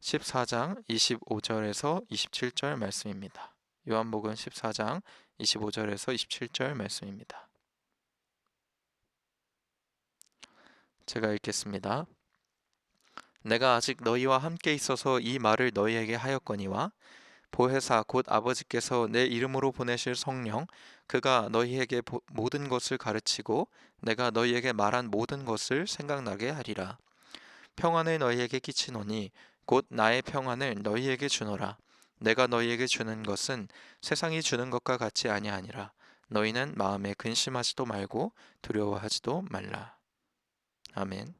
14장 25절에서 27절 말씀입니다. 요한복음 14장 25절에서 27절 말씀입니다. 제가 읽겠습니다. 내가 아직 너희와 함께 있어서 이 말을 너희에게 하였거니와 보혜사 곧 아버지께서 내 이름으로 보내실 성령 그가 너희에게 모든 것을 가르치고 내가 너희에게 말한 모든 것을 생각나게 하리라. 평안을 너희에게 끼치노니 곧 나의 평안을 너희에게 주노라. 내가 너희에게 주는 것은 세상이 주는 것과 같이 아니하니라. 너희는 마음에 근심하지도 말고 두려워하지도 말라. 아멘.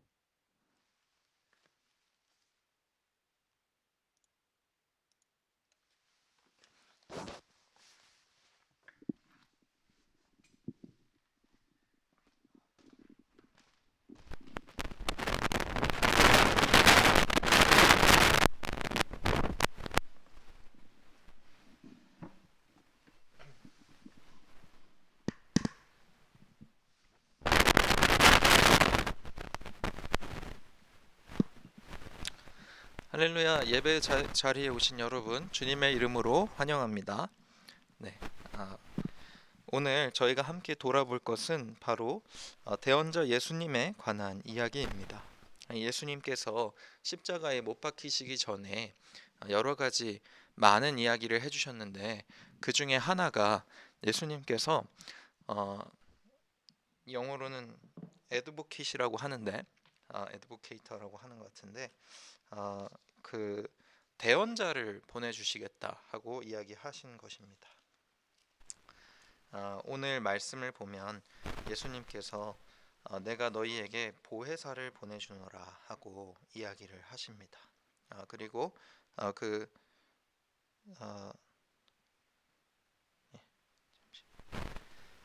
할렐루야. 예배 자리에 오신 여러분 주님의 이름으로 환영합니다. 네. 오늘 저희가 함께 돌아볼 것은 바로 대언자 예수님에 관한 이야기입니다. 예수님께서 십자가에 못 박히시기 전에 여러 가지 많은 이야기를 해주셨는데 그 중에 하나가 예수님께서 어, 영어로는 에드보킷이라고 하는데 에드보케이터라고 하는 것 같은데 어, 그 대언자를 보내주시겠다 하고 이야기하신 것입니다. 오늘 말씀을 보면 예수님께서 내가 너희에게 보혜사를 보내주노라 하고 이야기를 하십니다. 그리고 그 어,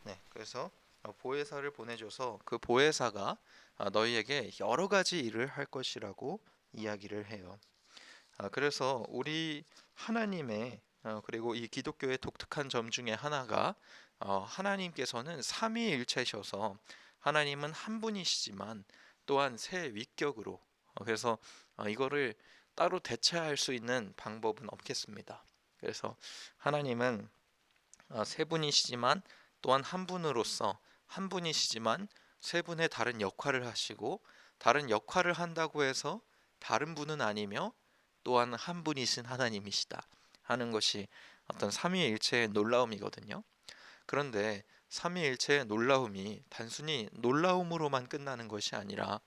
네, 그래서 보혜사를 보내줘서 그 보혜사가 너희에게 여러 가지 일을 할 것이라고 이야기를 해요. 그래서 우리 하나님의 그리고 이 기독교의 독특한 점 중에 하나가 하나님께서는 삼위일체셔서 하나님은 한 분이시지만 또한 세 위격으로 그래서 이거를 따로 대체할 수 있는 방법은 없겠습니다. 그래서 하나님은 세 분이시지만 또한 한 분으로서 한 분이시지만 세 분의 다른 역할을 하시고 다른 역할을 한다고 해서 다른 분은 아니며 또한 한 분이신 하나님이시다 하는 것이 어떤 삼위일체의 놀라움이거든요. 그런데 삼위일체의 놀라움이 단순히 놀라움으로만 끝나는 것이 아니라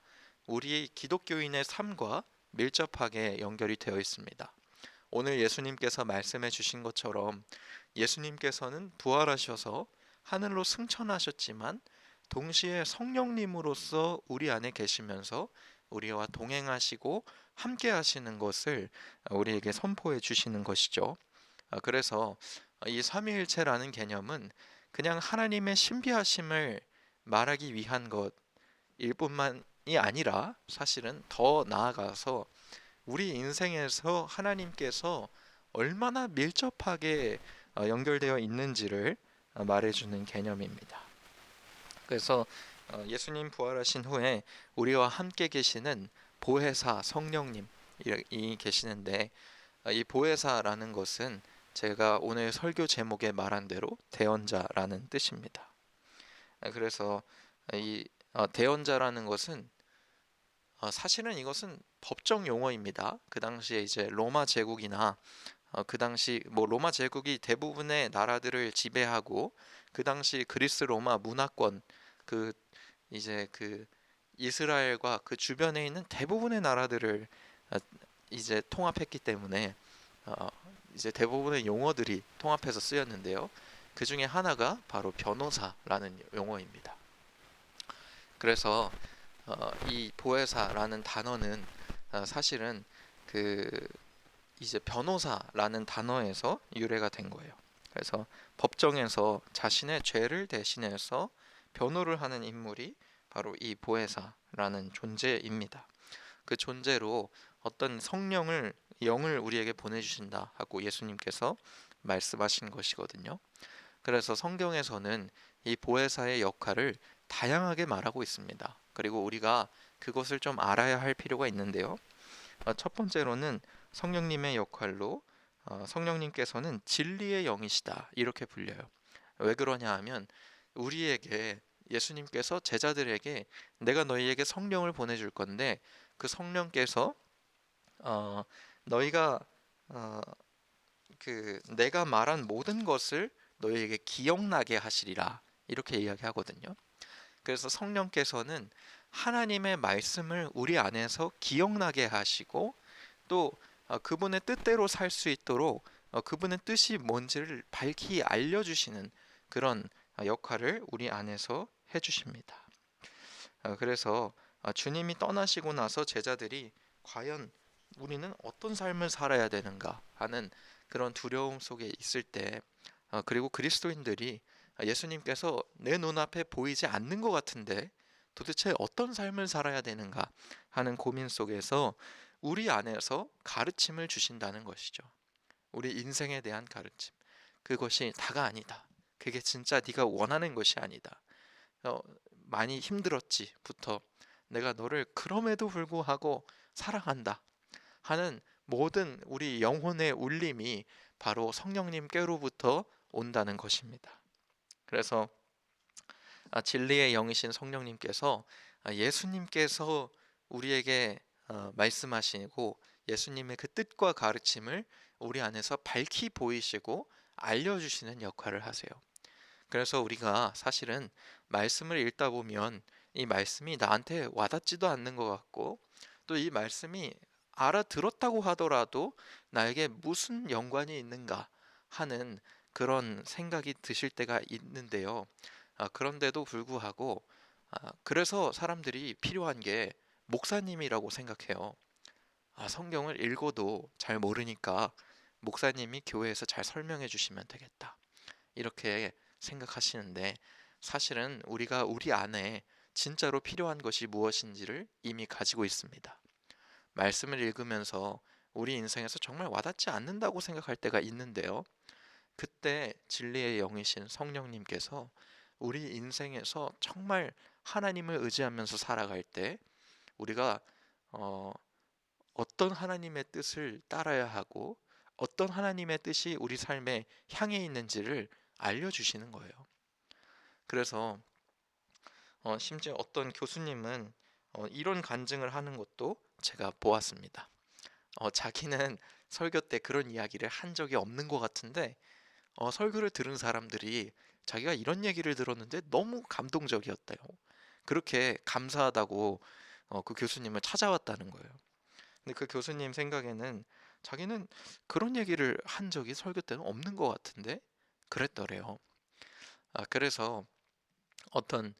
우리 기독교인의 삶과 밀접하게 연결이 되어 있습니다. 오늘 예수님께서 말씀해 주신 것처럼 예수님께서는 부활하셔서 하늘로 승천하셨지만 동시에 성령님으로서 우리 안에 계시면서 우리와 동행하시고 함께 하시는 것을 우리에게 선포해 주시는 것이죠. 그래서 이 삼위일체라는 개념은 그냥 하나님의 신비하심을 말하기 위한 것일 뿐만이 아니라 사실은 더 나아가서 우리 인생에서 하나님께서 얼마나 밀접하게 연결되어 있는지를 말해주는 개념입니다. 그래서 예수님 부활하신 후에 우리와 함께 계시는 보혜사 성령님이 계시는데 이 보혜사라는 것은 제가 오늘 설교 제목에 말한 대로 대언자라는 뜻입니다. 그래서 이 대언자라는 것은 사실은 이것은 법정 용어입니다. 그 당시에 이제 로마 제국이나 그 당시 뭐 로마 제국이 대부분의 나라들을 지배하고 그 당시 그리스 로마 문화권 그 이제 그 이스라엘과 그 주변에 있는 대부분의 나라들을 이제 통합했기 때문에 어, 이제 대부분의 용어들이 통합해서 쓰였는데요. 그 중에 하나가 바로 변호사라는 용어입니다. 그래서 이 보혜사라는 단어는 사실은 그 이제 변호사라는 단어에서 유래가 된 거예요. 그래서 법정에서 자신의 죄를 대신해서 변호를 하는 인물이 바로 이 보혜사라는 존재입니다. 그 존재로 어떤 성령을 영을 우리에게 보내주신다 하고 예수님께서 말씀하신 것이거든요. 그래서 성경에서는 이 보혜사의 역할을 다양하게 말하고 있습니다. 그리고 우리가 그것을 좀 알아야 할 필요가 있는데요. 첫 번째로는 성령님의 역할로 성령님께서는 진리의 영이시다 이렇게 불려요. 왜 그러냐 하면 우리에게 예수님께서 제자들에게 내가 너희에게 성령을 보내줄 건데 그 성령께서 어, 너희가 어, 그 내가 말한 모든 것을 너희에게 기억나게 하시리라 이렇게 이야기하거든요. 그래서 성령께서는 하나님의 말씀을 우리 안에서 기억나게 하시고 또 그분의 뜻대로 살 수 있도록 그분의 뜻이 뭔지를 밝히 알려주시는 그런 역할을 우리 안에서 해주십니다. 그래서 주님이 떠나시고 나서 제자들이 과연 우리는 어떤 삶을 살아야 되는가 하는 그런 두려움 속에 있을 때 그리고 그리스도인들이 예수님께서 내 눈앞에 보이지 않는 것 같은데 도대체 어떤 삶을 살아야 되는가 하는 고민 속에서 우리 안에서 가르침을 주신다는 것이죠. 우리 인생에 대한 가르침. 그것이 다가 아니다. 그게 진짜 네가 원하는 것이 아니다. 많이 힘들었지부터 내가 너를 그럼에도 불구하고 사랑한다 하는 모든 우리 영혼의 울림이 바로 성령님께로부터 온다는 것입니다. 그래서 진리의 영이신 성령님께서 예수님께서 우리에게 말씀하시고 예수님의 그 뜻과 가르침을 우리 안에서 밝히 보이시고 알려주시는 역할을 하세요. 그래서 우리가 사실은 말씀을 읽다 보면 이 말씀이 나한테 와닿지도 않는 것 같고 또 이 말씀이 알아들었다고 하더라도 나에게 무슨 연관이 있는가 하는 그런 생각이 드실 때가 있는데요. 그런데도 불구하고 그래서 사람들이 필요한 게 목사님이라고 생각해요. 성경을 읽어도 잘 모르니까 목사님이 교회에서 잘 설명해 주시면 되겠다. 이렇게 생각하시는데 사실은 우리가 우리 안에 진짜로 필요한 것이 무엇인지를 이미 가지고 있습니다. 말씀을 읽으면서 우리 인생에서 정말 와닿지 않는다고 생각할 때가 있는데요. 그때 진리의 영이신 성령님께서 우리 인생에서 정말 하나님을 의지하면서 살아갈 때 우리가 어, 어떤 하나님의 뜻을 따라야 하고 어떤 하나님의 뜻이 우리 삶에 향해 있는지를 알려주시는 거예요. 그래서 심지어 어떤 교수님은 이런 간증을 하는 것도 제가 보았습니다. 자기는 설교 때 그런 이야기를 한 적이 없는 것 같은데 설교를 들은 사람들이 자기가 이런 얘기를 들었는데 너무 감동적이었대요. 그렇게 감사하다고 그 교수님을 찾아왔다는 거예요. 근데 그 교수님 생각에는 자기는 그런 얘기를 한 적이 설교 때는 없는 것 같은데 그랬더래요. 그래서 어떤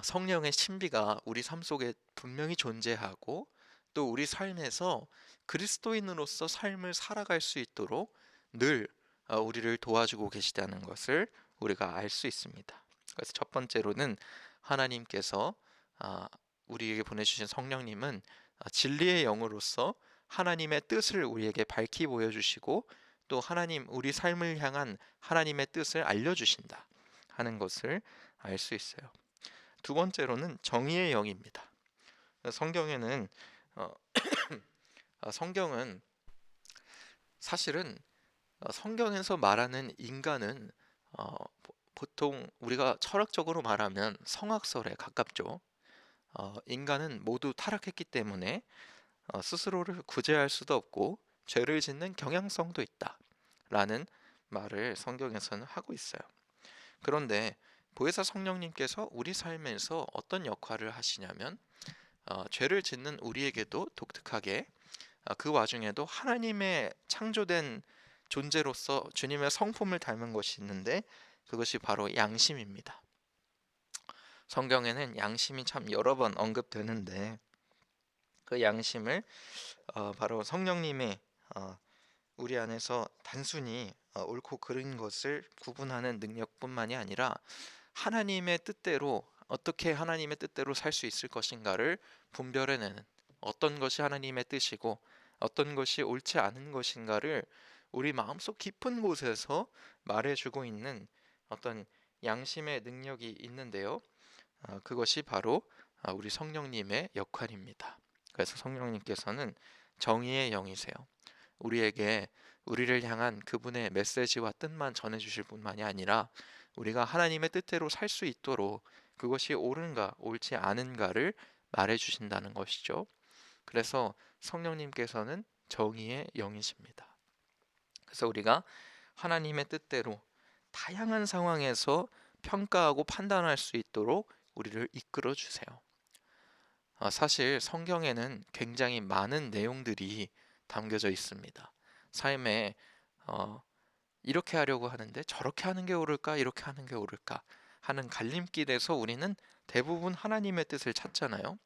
성령의 신비가 우리 삶 속에 분명히 존재하고 또 우리 삶에서 그리스도인으로서 삶을 살아갈 수 있도록 늘 우리를 도와주고 계시다는 것을 우리가 알 수 있습니다. 그래서 첫 번째로는 하나님께서 아, 우리에게 보내주신 성령님은 진리의 영으로서 하나님의 뜻을 우리에게 밝히 보여주시고 또 하나님 우리 삶을 향한 하나님의 뜻을 알려주신다 하는 것을 알 수 있어요. 두 번째로는 정의의 영입니다. 성경에는 어, 성경은 사실은 성경에서 말하는 인간은 보통 우리가 철학적으로 말하면 성악설에 가깝죠. 인간은 모두 타락했기 때문에 스스로를 구제할 수도 없고 죄를 짓는 경향성도 있다라는 말을 성경에서는 하고 있어요. 그런데 보혜사 성령님께서 우리 삶에서 어떤 역할을 하시냐면 죄를 짓는 우리에게도 독특하게 그 와중에도 하나님의 창조된 존재로서 주님의 성품을 닮은 것이 있는데 그것이 바로 양심입니다. 성경에는 양심이 참 여러 번 언급되는데 그 양심을 바로 성령님의 우리 안에서 단순히 옳고 그른 것을 구분하는 능력뿐만이 아니라 하나님의 뜻대로 어떻게 하나님의 뜻대로 살 수 있을 것인가를 분별해내는 어떤 것이 하나님의 뜻이고 어떤 것이 옳지 않은 것인가를 우리 마음속 깊은 곳에서 말해주고 있는 어떤 양심의 능력이 있는데요. 그것이 바로 우리 성령님의 역할입니다. 그래서 성령님께서는 정의의 영이세요. 우리에게 우리를 향한 그분의 메시지와 뜻만 전해주실 뿐만이 아니라 우리가 하나님의 뜻대로 살 수 있도록 그것이 옳은가 옳지 않은가를 말해주신다는 것이죠. 그래서 성령님께서는 정의의 영이십니다. 그래서 우리가 하나님의 뜻대로 다양한 상황에서 평가하고 판단할 수 있도록 우리를 이끌어 주세요. 사실 성경에는 굉장히 많은 내용들이 담겨져 있습니다. 삶에 어, 이렇게 하려고 하는데 저렇게 하는 게 옳을까, 이렇게 하는 게 옳을까 하는 갈림길에서 우리는 대부분 하나님의 뜻을 찾잖아요.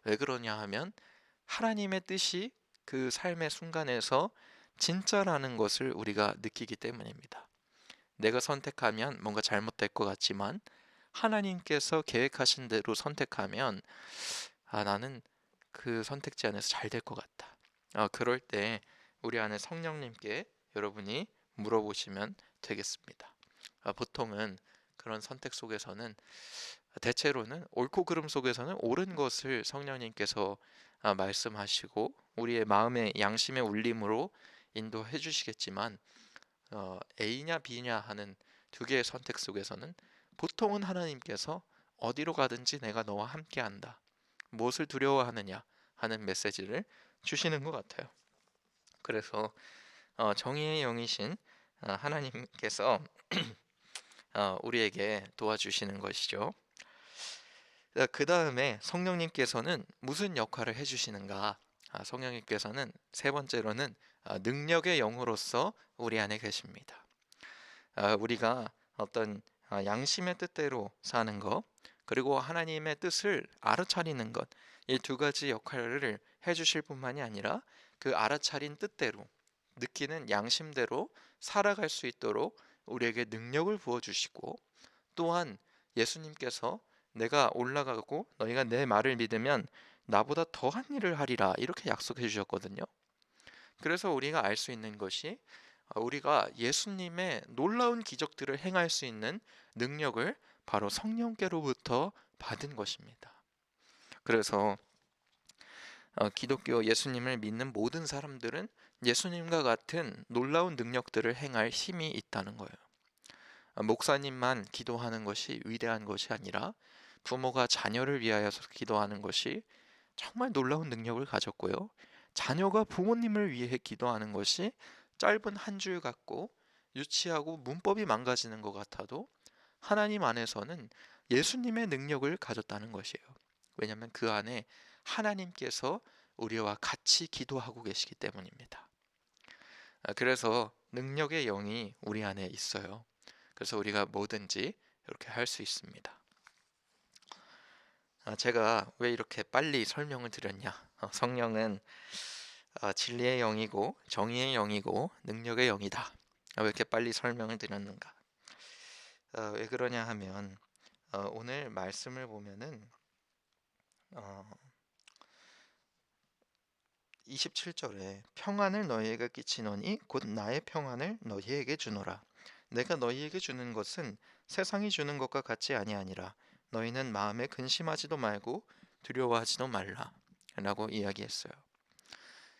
왜 그러냐 하면 하나님의 뜻이 그 삶의 순간에서 진짜라는 것을 우리가 느끼기 때문입니다. 내가 선택하면 뭔가 잘못될 것 같지만 하나님께서 계획하신 대로 선택하면 나는 그 선택지 안에서 잘 될 것 같다. 그럴 때 우리 안에 성령님께 여러분이 물어보시면 되겠습니다. 보통은 그런 선택 속에서는 대체로는 옳고 그름 속에서는 옳은 것을 성령님께서 말씀하시고 우리의 마음의 양심의 울림으로 인도해 주시겠지만 A냐 B냐 하는 두 개의 선택 속에서는 보통은 하나님께서 어디로 가든지 내가 너와 함께한다. 무엇을 두려워하느냐 하는 메시지를 주시는 것 같아요. 그래서 정의의 영이신 하나님께서 우리에게 도와주시는 것이죠. 그 다음에 성령님께서는 무슨 역할을 해주시는가? 성령님께서는 세 번째로는 능력의 영으로서 우리 안에 계십니다. 우리가 어떤 양심의 뜻대로 사는 것, 그리고 하나님의 뜻을 알아차리는 것, 이 두 가지 역할을 해주실 뿐만이 아니라 그 알아차린 뜻대로 느끼는 양심대로 살아갈 수 있도록 우리에게 능력을 부어주시고 또한 예수님께서 내가 올라가고 너희가 내 말을 믿으면 나보다 더한 일을 하리라 이렇게 약속해 주셨거든요. 그래서 우리가 알 수 있는 것이 우리가 예수님의 놀라운 기적들을 행할 수 있는 능력을 바로 성령께로부터 받은 것입니다. 그래서 기독교 예수님을 믿는 모든 사람들은 예수님과 같은 놀라운 능력들을 행할 힘이 있다는 거예요. 목사님만 기도하는 것이 위대한 것이 아니라 부모가 자녀를 위하여서 기도하는 것이 정말 놀라운 능력을 가졌고요. 자녀가 부모님을 위해 기도하는 것이 짧은 한 줄 같고 유치하고 문법이 망가지는 것 같아도 하나님 안에서는 예수님의 능력을 가졌다는 것이에요. 왜냐하면 그 안에 하나님께서 우리와 같이 기도하고 계시기 때문입니다. 그래서 능력의 영이 우리 안에 있어요. 그래서 우리가 뭐든지 이렇게 할 수 있습니다. 제가 왜 이렇게 빨리 설명을 드렸냐? 성령은 진리의 영이고 정의의 영이고 능력의 영이다. 왜 이렇게 빨리 설명을 드렸는가? 왜 그러냐 하면 오늘 말씀을 보면은 27절에 평안을 너희에게 끼치노니 곧 나의 평안을 너희에게 주노라. 내가 너희에게 주는 것은 세상이 주는 것과 같이 아니하니라. 너희는 마음에 근심하지도 말고 두려워하지도 말라. 라고 이야기했어요.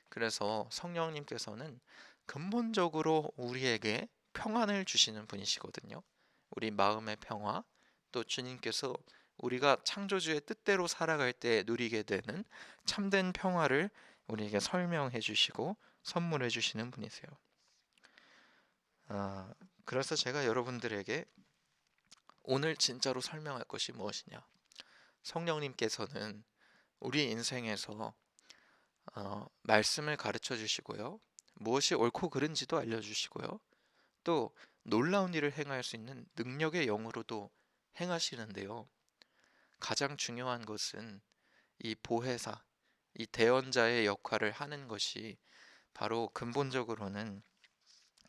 그래서 성령님께서는 근본적으로 우리에게 평안을 주시는 분이시거든요. 우리 마음의 평화, 또 주님께서 우리가 창조주의 뜻대로 살아갈 때 누리게 되는 참된 평화를 우리에게 설명해 주시고 선물해 주시는 분이세요. 그래서 제가 여러분들에게 오늘 진짜로 설명할 것이 무엇이냐? 성령님께서는 우리 인생에서 말씀을 가르쳐 주시고요. 무엇이 옳고 그른지도 알려주시고요. 또 놀라운 일을 행할 수 있는 능력의 영으로도 행하시는데요. 가장 중요한 것은 이 보혜사, 이 대언자의 역할을 하는 것이 바로 근본적으로는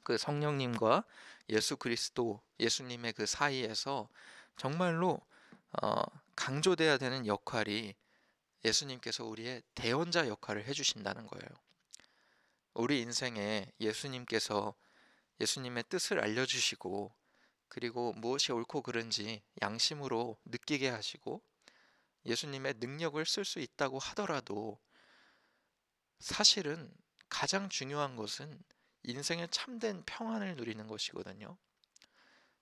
그 성령님과 예수 그리스도, 예수님의 그 사이에서 정말로 강조돼야 되는 역할이 예수님께서 우리의 대언자 역할을 해주신다는 거예요. 우리 인생에 예수님께서 예수님의 뜻을 알려주시고 그리고 무엇이 옳고 그른지 양심으로 느끼게 하시고 예수님의 능력을 쓸 수 있다고 하더라도 사실은 가장 중요한 것은 인생의 참된 평안을 누리는 것이거든요.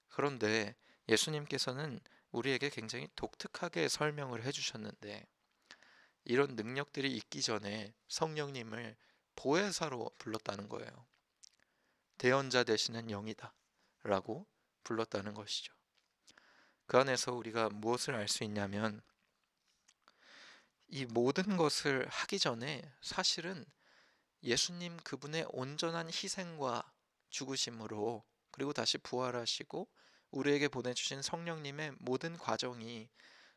그런데 예수님께서는 우리에게 굉장히 독특하게 설명을 해주셨는데, 이런 능력들이 있기 전에 성령님을 보혜사로 불렀다는 거예요. 대언자 되시는 영이다 라고 불렀다는 것이죠. 그 안에서 우리가 무엇을 알 수 있냐면, 이 모든 것을 하기 전에 사실은 예수님 그분의 온전한 희생과 죽으심으로, 그리고 다시 부활하시고 우리에게 보내주신 성령님의 모든 과정이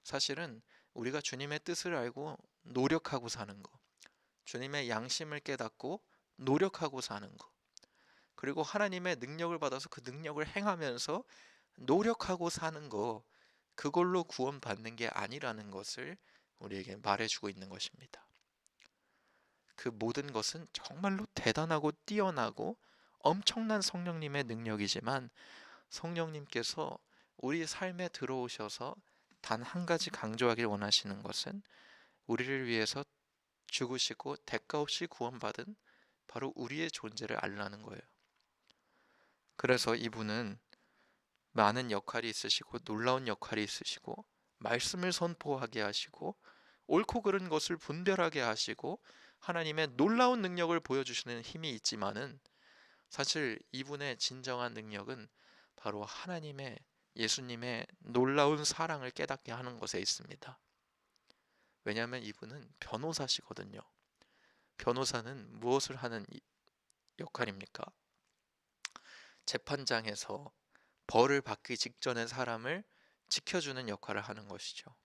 사실은 우리가 주님의 뜻을 알고 노력하고 사는 것, 주님의 양심을 깨닫고 노력하고 사는 것, 그리고 하나님의 능력을 받아서 그 능력을 행하면서 노력하고 사는 것, 그걸로 구원받는 게 아니라는 것을 우리에게 말해주고 있는 것입니다. 그 모든 것은 정말로 대단하고 뛰어나고 엄청난 성령님의 능력이지만, 성령님께서 우리 삶에 들어오셔서 단 한 가지 강조하길 원하시는 것은 우리를 위해서 죽으시고 대가 없이 구원받은 바로 우리의 존재를 알라는 거예요. 그래서 이분은 많은 역할이 있으시고 놀라운 역할이 있으시고, 말씀을 선포하게 하시고 옳고 그른 것을 분별하게 하시고 하나님의 놀라운 능력을 보여주시는 힘이 있지만은, 사실 이분의 진정한 능력은 바로 하나님의, 예수님의 놀라운 사랑을 깨닫게 하는 것에 있습니다. 왜냐하면 이분은 변호사시거든요. 변호사는 무엇을 하는 역할입니까? 재판장에서 벌을 받기 직전의 사람을 지켜주는 역할을 하는 것이죠.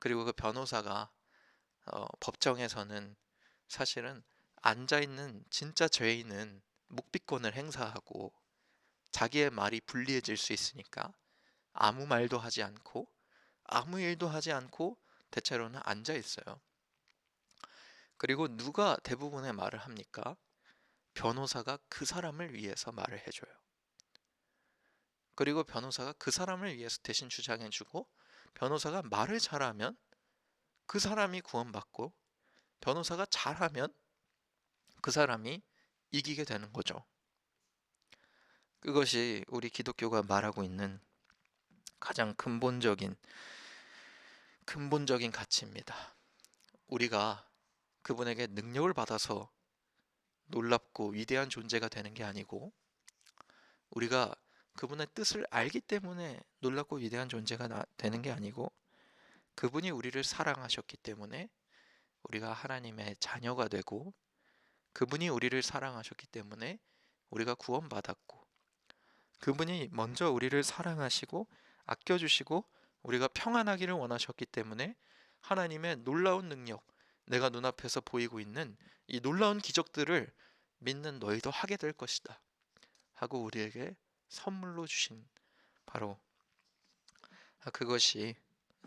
그리고 그 변호사가 법정에서는 사실은 앉아있는 진짜 죄인은 묵비권을 행사하고 자기의 말이 불리해질 수 있으니까 아무 말도 하지 않고 아무 일도 하지 않고 대체로는 앉아 있어요. 그리고 누가 대부분의 말을 합니까? 변호사가 그 사람을 위해서 말을 해줘요. 그리고 변호사가 그 사람을 위해서 대신 주장해주고, 변호사가 말을 잘하면 그 사람이 구원받고, 변호사가 잘하면 그 사람이 이기게 되는 거죠. 그것이 우리 기독교가 말하고 있는 가장 근본적인 가치입니다. 우리가 그분에게 능력을 받아서 놀랍고 위대한 존재가 되는 게 아니고, 우리가 그분의 뜻을 알기 때문에 놀랍고 위대한 존재가 되는 게 아니고, 그분이 우리를 사랑하셨기 때문에 우리가 하나님의 자녀가 되고, 그분이 우리를 사랑하셨기 때문에 우리가 구원받았고, 그분이 먼저 우리를 사랑하시고 아껴주시고 우리가 평안하기를 원하셨기 때문에 하나님의 놀라운 능력, 내가 눈앞에서 보이고 있는 이 놀라운 기적들을 믿는 너희도 하게 될 것이다 하고 우리에게 선물로 주신, 바로 그것이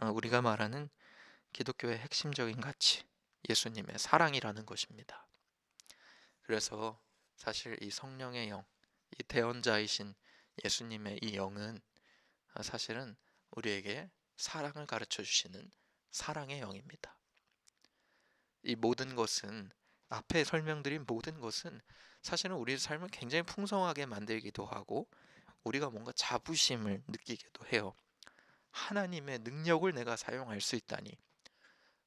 우리가 말하는 기독교의 핵심적인 가치, 예수님의 사랑이라는 것입니다. 그래서 사실 이 성령의 영, 이 대언자이신 예수님의 이 영은 사실은 우리에게 사랑을 가르쳐 주시는 사랑의 영입니다. 이 모든 것은, 앞에 설명드린 모든 것은 사실은 우리 삶을 굉장히 풍성하게 만들기도 하고 우리가 뭔가 자부심을 느끼기도 해요. 하나님의 능력을 내가 사용할 수 있다니,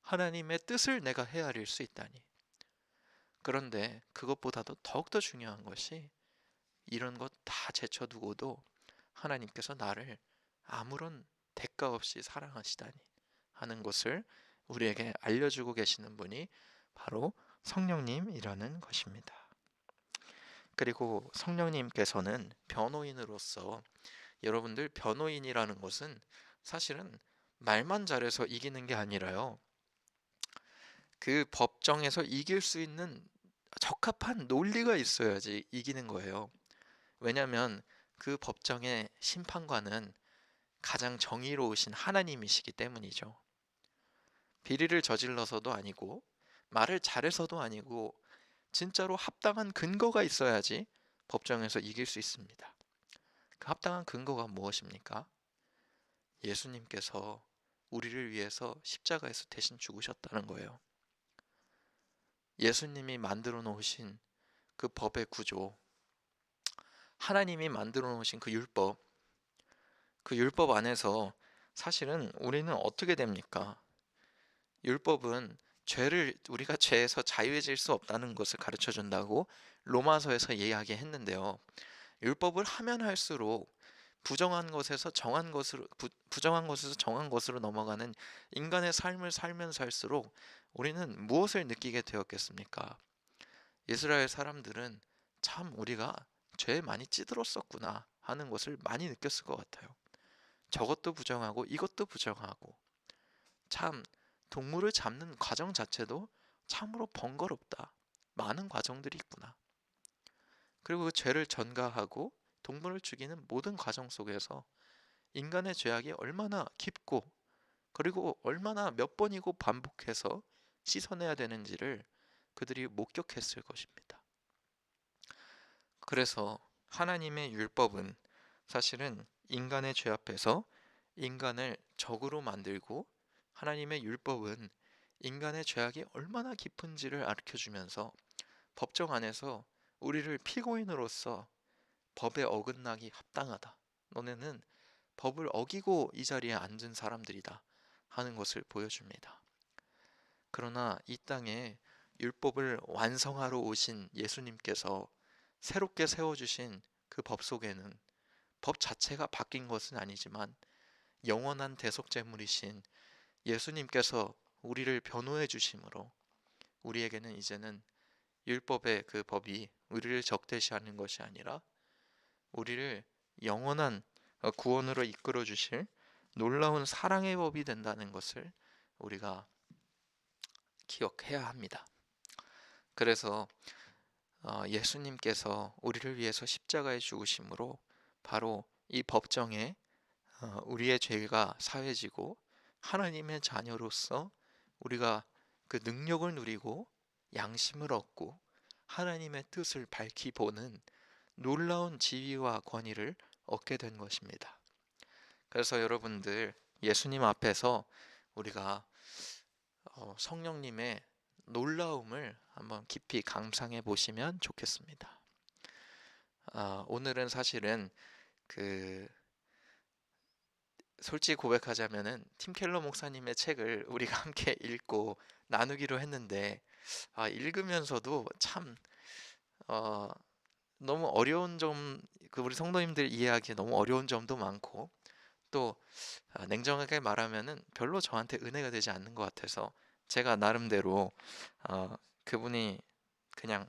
하나님의 뜻을 내가 헤아릴 수 있다니. 그런데 그것보다도 더욱더 중요한 것이, 이런 것 다 제쳐두고도 하나님께서 나를 아무런 대가 없이 사랑하시다니 하는 것을 우리에게 알려주고 계시는 분이 바로 성령님이라는 것입니다. 그리고 성령님께서는 변호인으로서, 여러분들 변호인이라는 것은 사실은 말만 잘해서 이기는 게 아니라요, 그 법정에서 이길 수 있는 적합한 논리가 있어야지 이기는 거예요. 왜냐하면 그 법정의 심판관은 가장 정의로우신 하나님이시기 때문이죠. 비리를 저질러서도 아니고 말을 잘해서도 아니고 진짜로 합당한 근거가 있어야지 법정에서 이길 수 있습니다. 그 합당한 근거가 무엇입니까? 예수님께서 우리를 위해서 십자가에서 대신 죽으셨다는 거예요. 예수님이 만들어 놓으신 그 법의 구조, 하나님이 만들어 놓으신 그 율법 안에서 사실은 우리는 어떻게 됩니까? 율법은 우리가 죄에서 자유해질 수 없다는 것을 가르쳐 준다고 로마서에서 이야기했는데요. 율법을 하면 할수록 부정한 것에서 정한 것으로 넘어가는 인간의 삶을 살면 살수록 우리는 무엇을 느끼게 되었겠습니까? 이스라엘 사람들은 참 우리가 죄에 많이 찌들었었구나 하는 것을 많이 느꼈을 것 같아요. 저것도 부정하고 이것도 부정하고, 참 동물을 잡는 과정 자체도 참으로 번거롭다. 많은 과정들이 있구나. 그리고 그 죄를 전가하고 동물을 죽이는 모든 과정 속에서 인간의 죄악이 얼마나 깊고, 그리고 얼마나 몇 번이고 반복해서 씻어내야 되는지를 그들이 목격했을 것입니다. 그래서 하나님의 율법은 사실은 인간의 죄 앞에서 인간을 적으로 만들고, 하나님의 율법은 인간의 죄악이 얼마나 깊은지를 가르쳐주면서 법정 안에서 우리를 피고인으로서 법에 어긋나기 합당하다. 너네는 법을 어기고 이 자리에 앉은 사람들이다 하는 것을 보여줍니다. 그러나 이 땅에 율법을 완성하러 오신 예수님께서 새롭게 세워주신 그 법 속에는 법 자체가 바뀐 것은 아니지만 영원한 대속제물이신 예수님께서 우리를 변호해 주심으로 우리에게는 이제는 율법의 그 법이 우리를 적대시하는 것이 아니라 우리를 영원한 구원으로 이끌어 주실 놀라운 사랑의 법이 된다는 것을 우리가 기억해야 합니다. 그래서 예수님께서 우리를 위해서 십자가에 죽으심으로 바로 이 법정에 우리의 죄가 사해지고 하나님의 자녀로서 우리가 그 능력을 누리고 양심을 얻고 하나님의 뜻을 밝히 보는 놀라운 지위와 권위를 얻게 된 것입니다. 그래서 여러분들, 예수님 앞에서 우리가 성령님의 놀라움을 한번 깊이 감상해 보시면 좋겠습니다. 오늘은 사실은 그 솔직히 고백하자면은 팀 켈러 목사님의 책을 우리가 함께 읽고 나누기로 했는데, 읽으면서도 참 어, 너무 어려운 우리 성도님들 이해하기 너무 어려운 점도 많고, 또 냉정하게 말하면은 별로 저한테 은혜가 되지 않는 것 같아서 제가 나름대로 그분이 그냥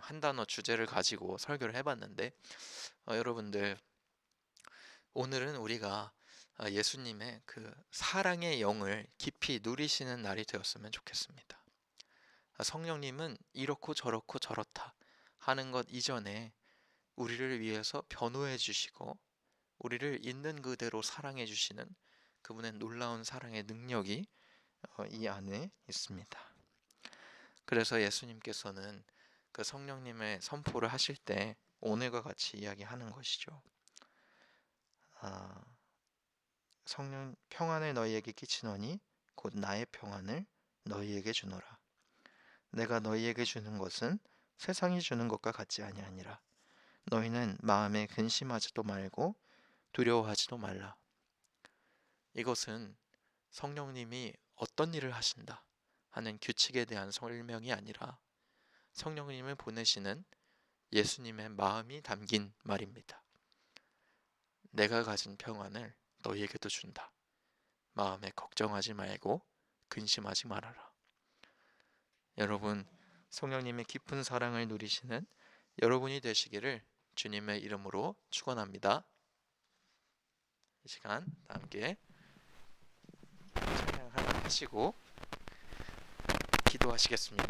한 단어 주제를 가지고 설교를 해봤는데, 여러분들, 오늘은 우리가 예수님의 그 사랑의 영을 깊이 누리시는 날이 되었으면 좋겠습니다. 성령님은 이렇고 저렇고 저렇다 하는 것 이전에 우리를 위해서 변호해 주시고 우리를 있는 그대로 사랑해 주시는 그분의 놀라운 사랑의 능력이 이 안에 있습니다. 그래서 예수님께서는 그 성령님의 선포를 하실 때 오늘과 같이 이야기하는 것이죠. 성령 평안을 너희에게 끼치노니 곧 나의 평안을 너희에게 주노라. 내가 너희에게 주는 것은 세상이 주는 것과 같지 아니하니라. 너희는 마음에 근심하지도 말고 두려워하지도 말라. 이것은 성령님이 어떤 일을 하신다 하는 규칙에 대한 설명이 아니라 성령님을 보내시는 예수님의 마음이 담긴 말입니다. 내가 가진 평안을 너희에게도 준다. 마음에 걱정하지 말고 근심하지 말아라. 여러분, 성령님의 깊은 사랑을 누리시는 여러분이 되시기를 주님의 이름으로 축원합니다. 이 시간 함께 찬양 하나 하시고 기도하시겠습니다.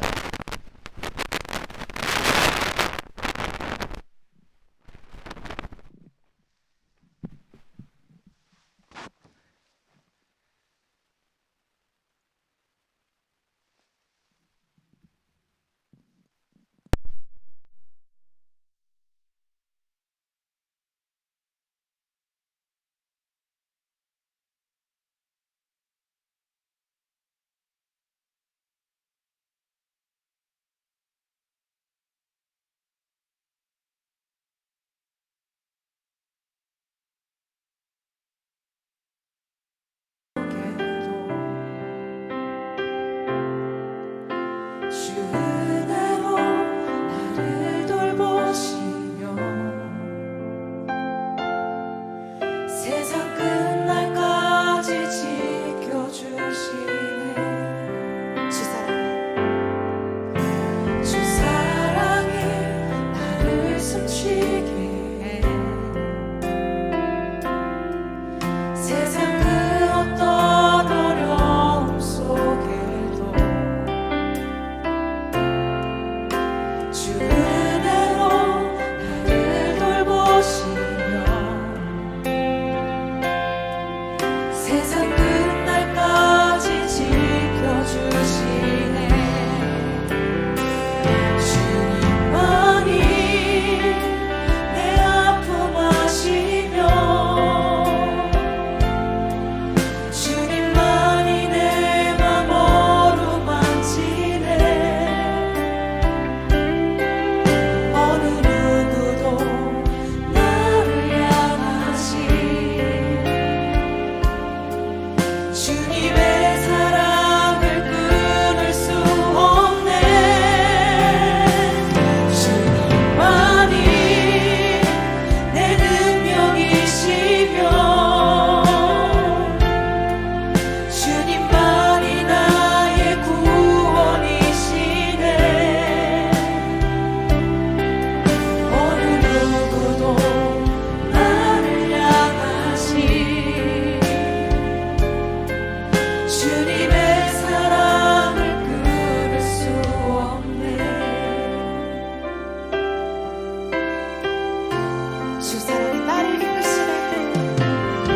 주 사랑이 나를 이끄시네.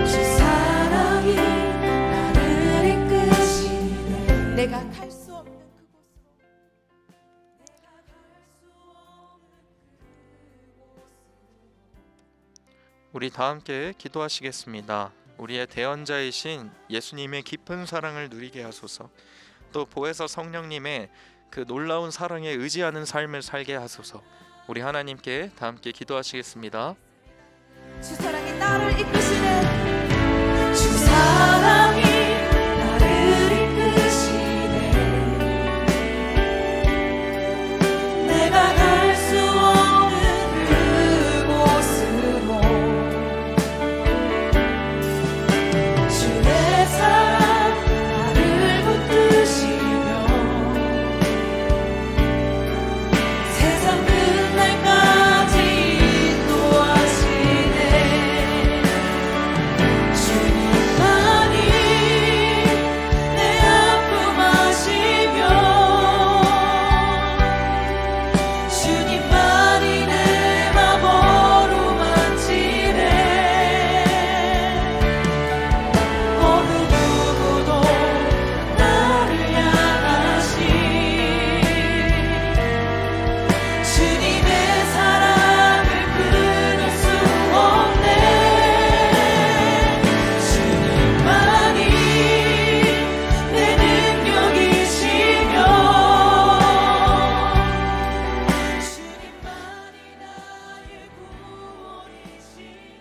주 사랑이 나를 이끄시네. 내가 갈 수 없는 그곳으로. 우리 다 함께 기도하시겠습니다. 우리의 대언자이신 예수님의 깊은 사랑을 누리게 하소서. 또 보혜사 성령님의 그 놀라운 사랑에 의지하는 삶을 살게 하소서. 우리 하나님께 다 함께 기도하시겠습니다. 주 사랑이 나를 이끄시네. 주 사랑이 나를 이끄시네. 내가 갈 수 없는 그곳으로. 주의 사랑 나를 붙드시며 세상 끝날까지 인도하시네. 주님만이 내 아픔 아시며 주님만이 내 맘 어루만지네. 어느 누구도 나를 향하시 주님의 사랑을 끊을 수 없네. 주님만이 내 능력이시며 주님만이 나의 구원이시네.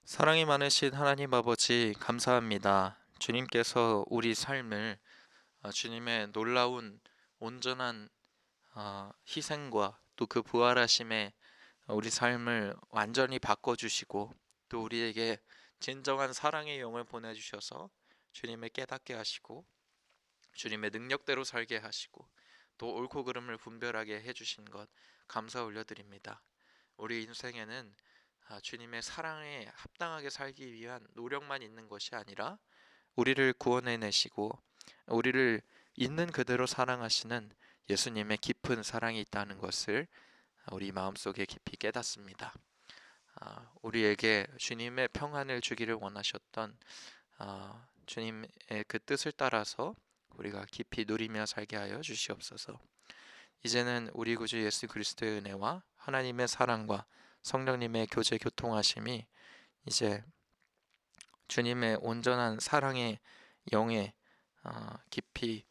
사랑이 많으신 하나님 아버지, 감사합니다. 주님께서 우리 삶을 주님의 놀라운 온전한 희생과 또 그 부활하심에 우리 삶을 완전히 바꿔주시고, 또 우리에게 진정한 사랑의 영을 보내주셔서 주님을 깨닫게 하시고 주님의 능력대로 살게 하시고 또 옳고 그름을 분별하게 해주신 것 감사 올려드립니다. 우리 인생에는 주님의 사랑에 합당하게 살기 위한 노력만 있는 것이 아니라 우리를 구원해내시고 우리를 있는 그대로 사랑하시는 예수님의 깊은 사랑이 있다는 것을 우리 마음속에 깊이 깨닫습니다. 우리에게 주님의 평안을 주기를 원하셨던 주님의 그 뜻을 따라서 우리가 깊이 누리며 살게 하여 주시옵소서. 이제는 우리 구주 예수 그리스도의 은혜와 하나님의 사랑과 성령님의 교제 교통하심이 이제 주님의 온전한 사랑의 영에 깊이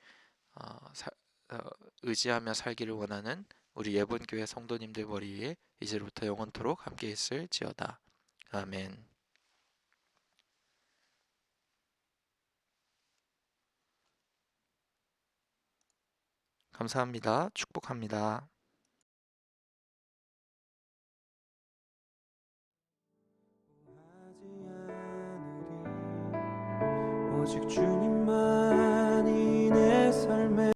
의지하며 살기를 원하는 우리 예본교회 성도님들 머리 위에 이제부터 영원토록 함께 있을지어다. 아멘. 감사합니다. 축복합니다. 오직 주님